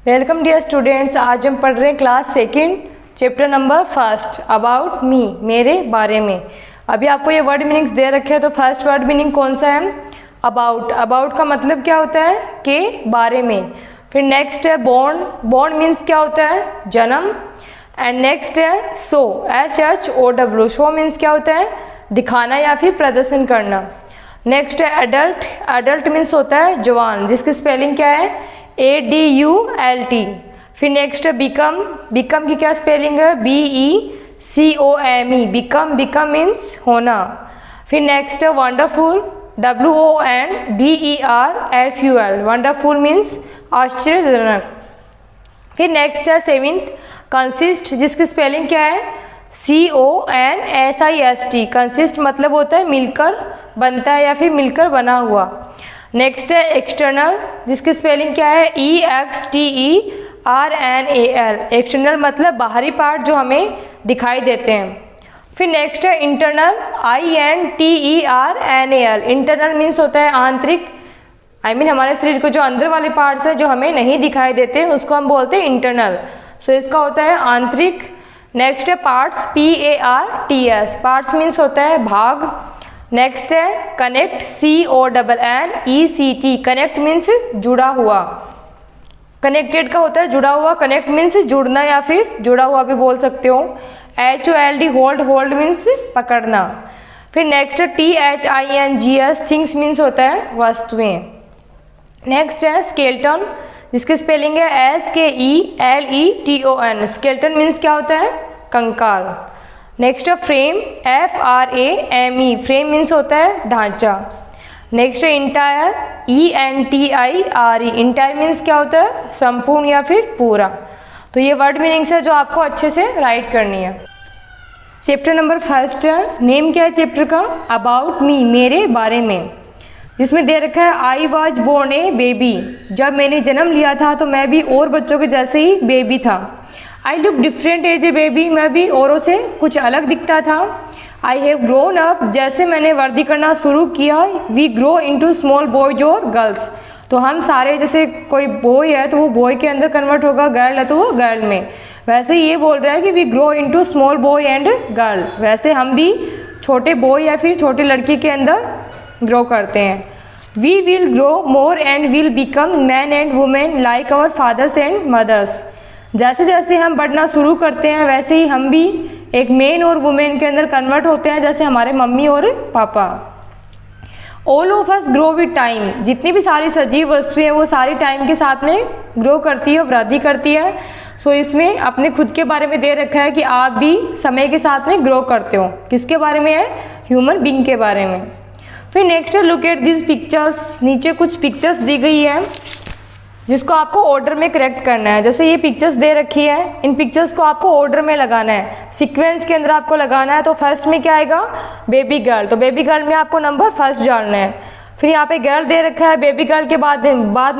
Welcome dear students. आज हम पढ़ रहे हैं class second chapter number first about me, मेरे बारे में। अभी आपको ये वर्ड मीनिंग्स दे रखे हैं, तो फर्स्ट वर्ड मीनिंग कौन सा है? अबाउट। अबाउट का मतलब क्या होता है? के बारे में। फिर नेक्स्ट है बॉर्न। बॉर्न मीन्स क्या होता है? जन्म। एंड नेक्स्ट है शो, SHOW। शो मीन्स क्या होता है? दिखाना या फिर प्रदर्शन करना। नेक्स्ट है एडल्ट। एडल्ट मीन्स होता है जवान, जिसकी स्पेलिंग क्या है? ADULT। फिर नेक्स्ट है बिकम। बिकम की क्या स्पेलिंग है? BECOME। बिकम, बिकम मीन्स होना। फिर नेक्स्ट है वंडरफुल। WONDERFUL। वंडरफुल मीन्स आश्चर्यजनक। फिर नेक्स्ट है सेवेंथ कंसिस्ट, जिसकी स्पेलिंग क्या है? CONSIST। कंसिस्ट मतलब होता है मिलकर बनता है या फिर मिलकर बना हुआ। नेक्स्ट है एक्सटर्नल, जिसकी स्पेलिंग क्या है? EXTERNAL। एक्सटर्नल मतलब बाहरी पार्ट जो हमें दिखाई देते हैं। फिर नेक्स्ट है इंटरनल, INTERNAL। इंटरनल मीन्स होता है आंतरिक, हमारे शरीर को जो अंदर वाले पार्ट्स है जो हमें नहीं दिखाई देते उसको हम बोलते हैं इंटरनल। सो इसका होता है आंतरिक। नेक्स्ट है पार्ट्स, PARTS। पार्ट्स मीन्स होता है भाग। नेक्स्ट है कनेक्ट, CONNECT। कनेक्ट मीन्स जुड़ा हुआ। कनेक्टेड का होता है जुड़ा हुआ, कनेक्ट मीन्स जुड़ना या फिर जुड़ा हुआ भी बोल सकते हो। HOLD hold. होल्ड मीन्स पकड़ना। फिर नेक्स्ट है THINGS। थिंग्स मीन्स होता है वस्तुएं। नेक्स्ट है स्केलेटन, जिसकी स्पेलिंग है SKELETON। स्केलेटन मीन्स क्या होता है? कंकाल। नेक्स्ट है फ्रेम, FRAME। फ्रेम मीन्स होता है ढांचा। नेक्स्ट है इंटायर, ENTIRE। इंटायर मीन्स क्या होता है? संपूर्ण या फिर पूरा। तो ये वर्ड मीनिंग्स है जो आपको अच्छे से राइट करनी है। चैप्टर नंबर फर्स्ट है, नेम क्या है चैप्टर का? अबाउट मी, मेरे बारे में। जिसमें दे रखा है I was born a baby. जब मैंने जन्म लिया था तो मैं भी और बच्चों के जैसे ही बेबी था। I look different as a baby. मैं भी औरों से कुछ अलग दिखता था। I have grown up. जैसे मैंने वर्दी करना शुरू किया, we grow into small boys और गर्ल्स। तो हम सारे, जैसे कोई बॉय है तो वो बॉय के अंदर कन्वर्ट होगा, गर्ल है तो वो गर्ल में। वैसे ये बोल रहा है कि we grow into small boy and girl. वैसे हम भी छोटे बॉय या फिर छोटी लड़की के अंदर ग्रो करते हैं। We will grow more and will become man and women like our fathers and mothers. जैसे जैसे हम बढ़ना शुरू करते हैं वैसे ही हम भी एक मेन और वुमेन के अंदर कन्वर्ट होते हैं, जैसे हमारे मम्मी और पापा। All of us grow with time. जितनी भी सारी सजीव वस्तुएं हैं वो सारी टाइम के साथ में ग्रो करती है, वृद्धि करती है। सो इसमें अपने खुद के बारे में दे रखा है कि आप भी समय के साथ में ग्रो करते हो। किसके बारे में है? ह्यूमन बीइंग के बारे में। फिर नेक्स्ट है लुक एट दिस पिक्चर्स। नीचे कुछ पिक्चर्स दी गई है जिसको आपको ऑर्डर में करेक्ट करना है। जैसे ये पिक्चर्स दे रखी है, इन पिक्चर्स को आपको ऑर्डर में लगाना है, सीक्वेंस के अंदर आपको लगाना है। तो फर्स्ट में क्या आएगा? Baby girl. तो बेबी गर्ल में आपको नंबर फर्स्ट डालना है। फिर यहाँ पे गर्ल दे रखा है, बेबी गर्ल के बाद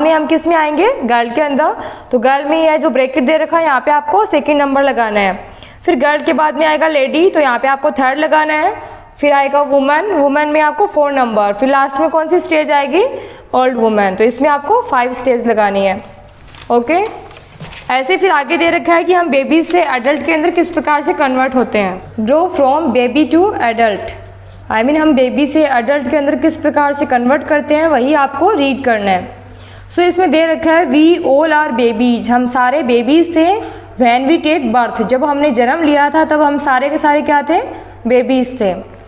में हम किस में आएंगे? गर्ल के अंदर। तो गर्ल में ये जो ब्रैकेट दे रखा है यहाँ पे आपको सेकेंड नंबर लगाना है। फिर गर्ल के बाद में आएगा लेडी, तो यहाँ पे आपको थर्ड लगाना है। फिर आएगा वुमन, वुमन में आपको 4 नंबर। फिर लास्ट में कौन सी स्टेज आएगी? Old woman. तो इसमें आपको 5 स्टेज लगानी है। ओके, ऐसे फिर आगे दे रखा है कि हम बेबी से एडल्ट के अंदर किस प्रकार से कन्वर्ट होते हैं। Grow from baby to adult. हम बेबी से एडल्ट के अंदर किस प्रकार से कन्वर्ट करते हैं, वही आपको रीड करना है। सो इसमें दे रखा है वी ऑल आर बेबीज। हम सारे बेबीज थे। When we take birth. जब हमने जन्म लिया था तब हम सारे के सारे क्या थे? बेबीज थे।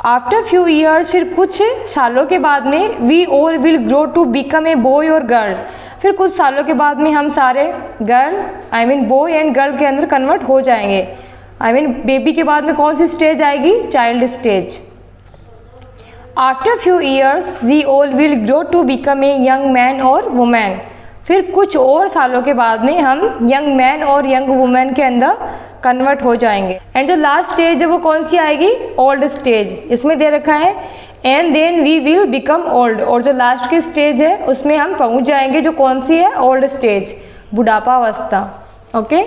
आफ्टर फ्यू ईयर्स, फिर कुछ सालों के बाद में we all will grow to become a boy और गर्ल। फिर कुछ सालों के बाद में हम सारे गर्ल बॉय एंड गर्ल के अंदर कन्वर्ट हो जाएंगे। बेबी के बाद में कौन सी स्टेज आएगी? Child stage. After few years we all will grow to become a young man और वुमेन। फिर कुछ और सालों के बाद में हम यंग मैन और यंग वुमेन के अंदर कन्वर्ट हो जाएंगे। एंड जो लास्ट स्टेज है वो कौन सी आएगी? Old stage. इसमें दे रखा है and then we will become old. और जो लास्ट की स्टेज है उसमें हम पहुंच जाएंगे, जो कौन सी है? ओल्ड स्टेज, बुढ़ापावस्था। ओके,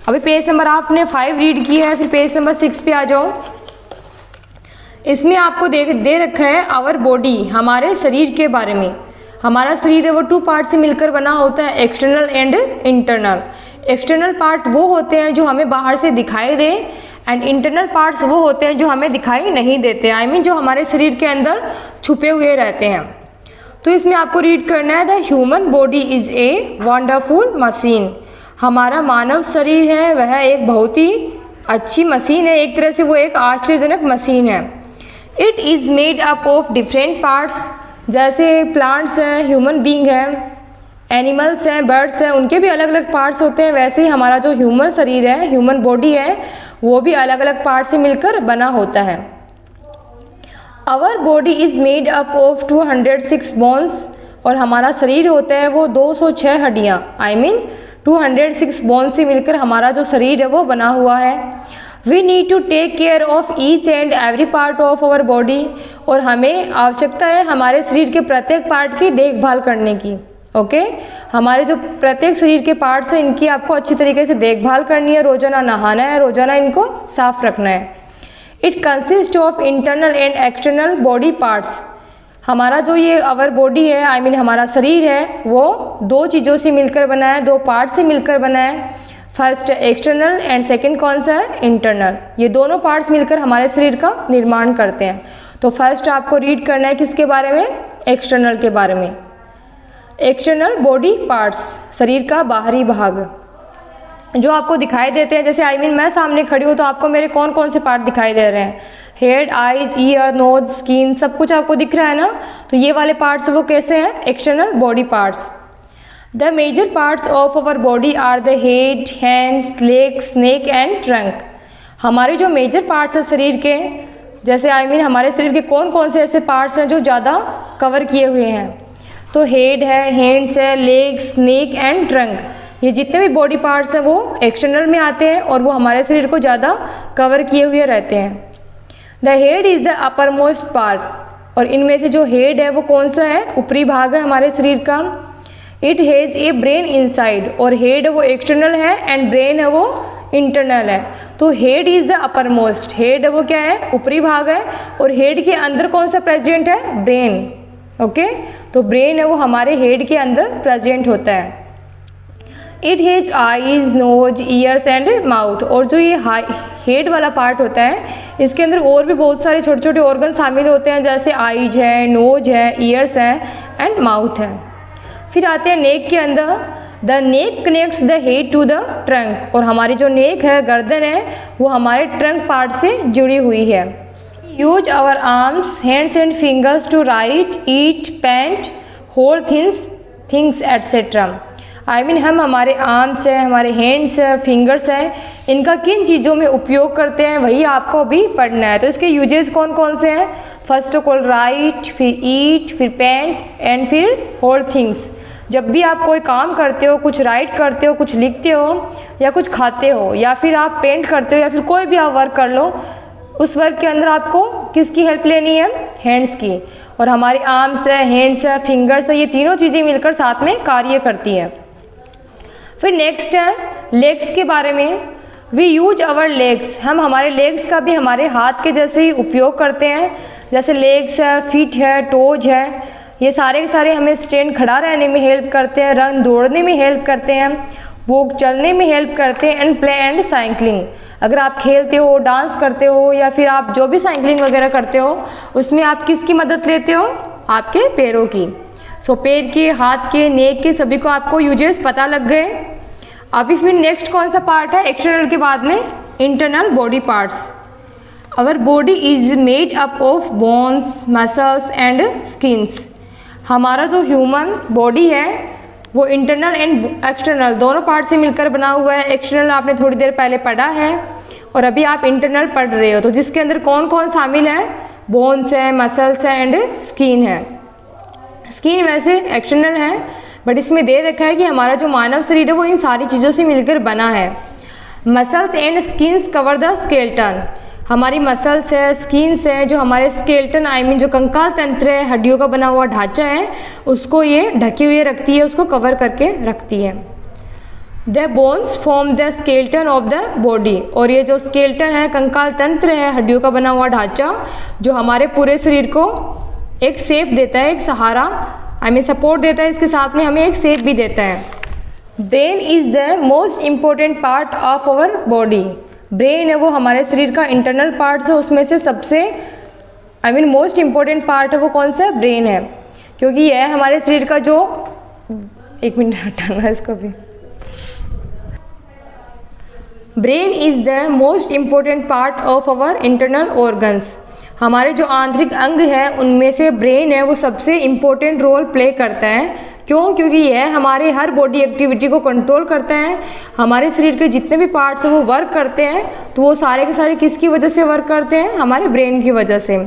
अभी पेज नंबर आपने 5 रीड किया है। फिर पेज नंबर 6 पे आ जाओ। इसमें आपको दे रखा है आवर बॉडी, हमारे शरीर के बारे में। हमारा शरीर है वो 2 पार्ट से मिलकर बना होता है, external and internal. External part वो होते हैं जो हमें बाहर से दिखाई दे, एंड इंटरनल पार्ट्स वो होते हैं जो हमें दिखाई नहीं देते, आई मीन जो हमारे शरीर के अंदर छुपे हुए रहते हैं। तो इसमें आपको रीड करना है, the human body is a wonderful machine. हमारा मानव शरीर है वह एक बहुत ही अच्छी मशीन है, एक तरह से वो एक आश्चर्यजनक मशीन है। It is made up of different parts, जैसे प्लांट्स हैं, ह्यूमन बींग हैं, एनिमल्स हैं, बर्ड्स हैं, उनके भी अलग अलग पार्ट्स होते हैं। वैसे ही हमारा जो ह्यूमन शरीर है, ह्यूमन बॉडी है, वो भी अलग अलग पार्ट से मिलकर बना होता है। Our body is made up of 206 bones, और हमारा शरीर होता है वो 206 हड्डियाँ, आई मीन 206 बोन्स से मिलकर हमारा जो शरीर है वो बना हुआ है। We need to take care of each and every part of our body, और हमें आवश्यकता है हमारे शरीर के प्रत्येक पार्ट की देखभाल करने की। ओके हमारे जो प्रत्येक शरीर के पार्ट्स हैं इनकी आपको अच्छी तरीके से देखभाल करनी है, रोजाना नहाना है, रोजाना इनको साफ रखना है। It consist of internal and external body parts. हमारा जो ये आवर बॉडी है, आई मीन हमारा शरीर है, वो 2 चीज़ों से मिलकर बना है, 2 पार्ट से मिलकर बना है। फर्स्ट एक्सटर्नल एंड सेकेंड कौन सा है, इंटरनल। ये दोनों पार्ट्स मिलकर हमारे शरीर का निर्माण करते हैं। तो फर्स्ट आपको रीड करना है किसके बारे में, एक्सटर्नल के बारे में। एक्सटर्नल बॉडी पार्ट्स, शरीर का बाहरी भाग जो आपको दिखाई देते हैं। जैसे आई मीन मैं सामने खड़ी हूँ तो आपको मेरे कौन कौन से पार्ट दिखाई दे रहे हैं, head, eyes, ear, nose, skin, सब कुछ आपको दिख रहा है ना। तो ये वाले पार्ट्स वो कैसे हैं, external body parts. The major parts of our body are the head, hands, legs, neck and trunk. हमारे जो मेजर पार्ट्स हैं शरीर के, जैसे आई मीन हमारे शरीर के कौन कौन से ऐसे पार्ट्स हैं जो ज़्यादा कवर किए हुए हैं, तो हेड है, हैंड्स है, लेग्स, नेक एंड ट्रंक। ये जितने भी बॉडी पार्ट्स हैं वो एक्सटर्नल में आते हैं और वो हमारे शरीर को ज़्यादा कवर किए हुए रहते हैं। The head is the upper most part, और इनमें से जो हेड है वो कौन सा है, ऊपरी भाग है हमारे शरीर का। It has a brain inside, और हेड वो एक्सटर्नल है एंड ब्रेन है वो इंटरनल है। तो head is the upper most, head वो क्या है, ऊपरी भाग है, और हेड के अंदर कौन सा प्रेजेंट है, ब्रेन। ओके तो ब्रेन है वो हमारे हेड के अंदर प्रेजेंट होता है। It has eyes, nose, ears and mouth, और जो ये हेड वाला पार्ट होता है इसके अंदर और भी बहुत सारे छोटे छोटे ऑर्गन शामिल होते हैं, जैसे आईज है, नोज है, ईयर्स हैं एंड माउथ है। फिर आते हैं नेक के अंदर। The neck connects the head to the trunk, और हमारी जो नेक है, गर्दन है, वो हमारे ट्रंक पार्ट से जुड़ी हुई है। Use our arms, hands and fingers to write, eat, paint, hold things etcetera. I mean हम हमारे आर्म्स हैं, हमारे हैंड्स हैं, फिंगर्स हैं, इनका किन चीज़ों में उपयोग करते हैं वही आपको भी पढ़ना है। तो इसके यूजेस कौन कौन से हैं, फर्स्ट ऑफ ऑल राइट, फिर ईट, फिर पेंट एंड फिर होल्ड थिंग्स। जब भी आप कोई काम करते हो, कुछ राइट करते हो, कुछ लिखते हो, या कुछ खाते हो, या फिर आप पेंट करते हो, या फिर कोई भी आप वर्क कर लो, उस वर्क के अंदर आपको किसकी हेल्प लेनी है, हैंड्स की। और हमारे आर्म्स है, हैंड्स है, फिंगर्स है, ये तीनों चीज़ें मिलकर साथ में कार्य करती हैं। फिर नेक्स्ट है लेग्स के बारे में। वी यूज आवर लेग्स, हम हमारे लेग्स का भी हमारे हाथ के जैसे ही उपयोग करते हैं। जैसे लेग्स है, फीट है, टोज है, ये सारे के सारे हमें स्टैंड खड़ा रहने में हेल्प करते हैं, रन दौड़ने में हेल्प करते हैं, वॉक चलने में हेल्प करते हैं, एंड प्ले एंड साइकिलिंग। अगर आप खेलते हो, डांस करते हो, या फिर आप जो भी साइकिलिंग वगैरह करते हो उसमें आप किसकी मदद लेते हो, आपके पैरों की। सो पैर के, हाथ के, नेक के, सभी को आपको यूजेस पता लग गए। अभी फिर नेक्स्ट कौन सा पार्ट है एक्सटर्नल के बाद में, internal body parts. Our body is made up of bones, muscles and skins. हमारा जो ह्यूमन बॉडी है वो इंटरनल एंड एक्सटर्नल दोनों पार्ट से मिलकर बना हुआ है। एक्सटर्नल आपने थोड़ी देर पहले पढ़ा है और अभी आप इंटरनल पढ़ रहे हो, तो जिसके अंदर कौन कौन शामिल है, बोन्स है, मसल्स है एंड स्किन है। स्किन वैसे एक्सटर्नल है, बट इसमें दे रखा है कि हमारा जो मानव शरीर है वो इन सारी चीज़ों से मिलकर बना है। Muscles and skins cover the skeleton. हमारी मसल्स है, स्किन्स है, जो हमारे स्केलेटन आई मीन जो कंकाल तंत्र है, हड्डियों का बना हुआ ढांचा है, उसको ये ढके हुए रखती है, उसको कवर करके रखती है। The bones form the skeleton of the body. और ये जो स्केलेटन है, कंकाल तंत्र है, हड्डियों का बना हुआ ढांचा, जो हमारे पूरे शरीर को एक शेप देता है, एक सहारा हमें सपोर्ट देता है, इसके साथ में हमें एक शेप भी देता है। Brain is the most important part of our body. Brain है वो हमारे शरीर का इंटरनल पार्ट्स है, उसमें से सबसे मोस्ट इम्पोर्टेंट पार्ट है वो कौन सा है? ब्रेन है, क्योंकि यह हमारे शरीर का जो, एक मिनट हटाना है इसको भी। Brain is the most important part of our internal organs. हमारे जो आंतरिक अंग हैं उनमें से ब्रेन है वो सबसे इम्पोर्टेंट रोल प्ले करता है। क्यों? क्योंकि यह हमारे हर बॉडी एक्टिविटी को कंट्रोल करता है। हमारे शरीर के जितने भी पार्ट्स हैं वो वर्क करते हैं, तो वो सारे के सारे किसकी वजह से वर्क करते हैं? हमारे ब्रेन की वजह से।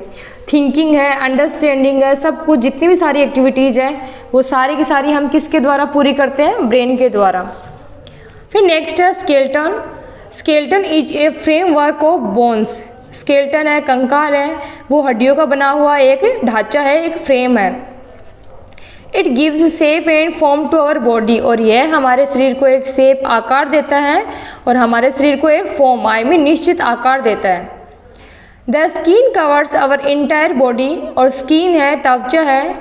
थिंकिंग है, अंडरस्टैंडिंग है, सब कुछ जितनी भी सारी एक्टिविटीज़ हैं वो सारी की सारी हम किसके द्वारा पूरी करते हैं? ब्रेन के द्वारा। फिर नेक्स्ट है skeleton. Skeleton is a framework of bones. Skeleton है, कंकाल है, वो हड्डियों का बना हुआ एक ढांचा है, एक फ्रेम है। It gives shape and form to our body, और यह हमारे शरीर को एक शेप आकार देता है और हमारे शरीर को एक फॉर्म निश्चित आकार देता है। The skin covers our entire body, और स्किन है, त्वचा है,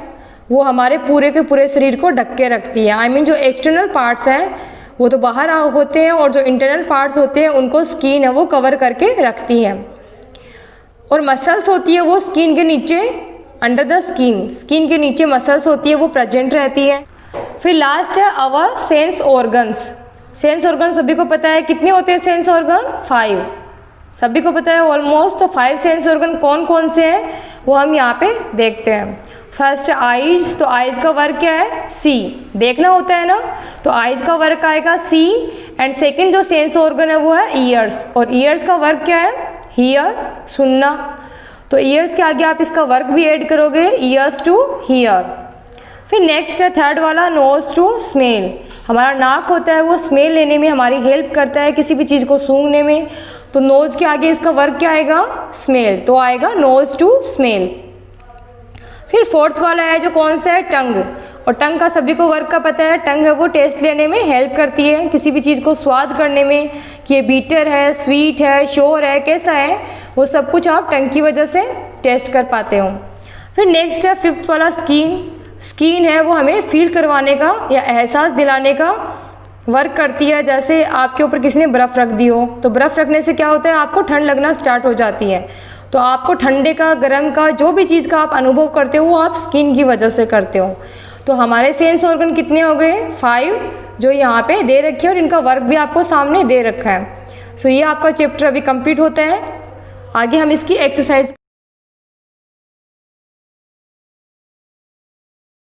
वो हमारे पूरे के पूरे शरीर को ढक के रखती है। जो एक्सटर्नल पार्ट्स हैं वो तो बाहर होते हैं, और जो इंटरनल पार्ट्स होते हैं उनको स्किन है वो कवर करके रखती है। और मसल्स होती है वो स्किन के नीचे, अंडर द स्किन, स्किन के नीचे मसल्स होती है वो प्रेजेंट रहती है। फिर लास्ट है our sense organs. Sense organ सभी को पता है, कितने होते हैं सेंस ऑर्गन? 5, सभी को पता है ऑलमोस्ट। तो 5 सेंस ऑर्गन कौन कौन से हैं वो हम यहाँ पे देखते हैं। फर्स्ट आइज, तो आइज का वर्क क्या है? सी, देखना होता है ना, तो आइज का वर्क आएगा सी। एंड सेकंड जो सेंस ऑर्गन है वो है ईयर्स, और ईयर्स का वर्क क्या है? हियर, सुनना, तो ईयर्स के आगे आप इसका वर्क भी ऐड करोगे, ईयर्स टू हियर। फिर नेक्स्ट है थर्ड वाला नोज टू स्मेल। हमारा नाक होता है वो स्मेल लेने में हमारी हेल्प करता है, किसी भी चीज़ को सूंघने में, तो नोज के आगे इसका वर्क क्या आएगा? स्मेल, तो आएगा नोज टू स्मेल। फिर फोर्थ वाला है जो कौन सा है? टंग, और टंग का सभी को वर्क का पता है। टंग है वो टेस्ट लेने में हेल्प करती है, किसी भी चीज़ को स्वाद करने में, कि ये बीटर है, स्वीट है, श्योर है, कैसा है, वो सब कुछ आप टंग की वजह से टेस्ट कर पाते हो। फिर नेक्स्ट है फिफ्थ वाला स्किन। स्किन है वो हमें फील करवाने का या एहसास दिलाने का वर्क करती है। जैसे आपके ऊपर किसी ने बर्फ़ रख दी हो, तो बर्फ़ रखने से क्या होता है? आपको ठंड लगना स्टार्ट हो जाती है, तो आपको ठंडे का, गर्म का, जो भी चीज़ का आप अनुभव करते हो वो आप स्किन की वजह से करते हो। तो हमारे सेंस ऑर्गन कितने हो गए? 5 जो यहाँ पे दे रखे हैं, और इनका वर्क भी आपको सामने दे रखा है। सो ये आपका चैप्टर अभी कंप्लीट होता है। आगे हम इसकी एक्सरसाइज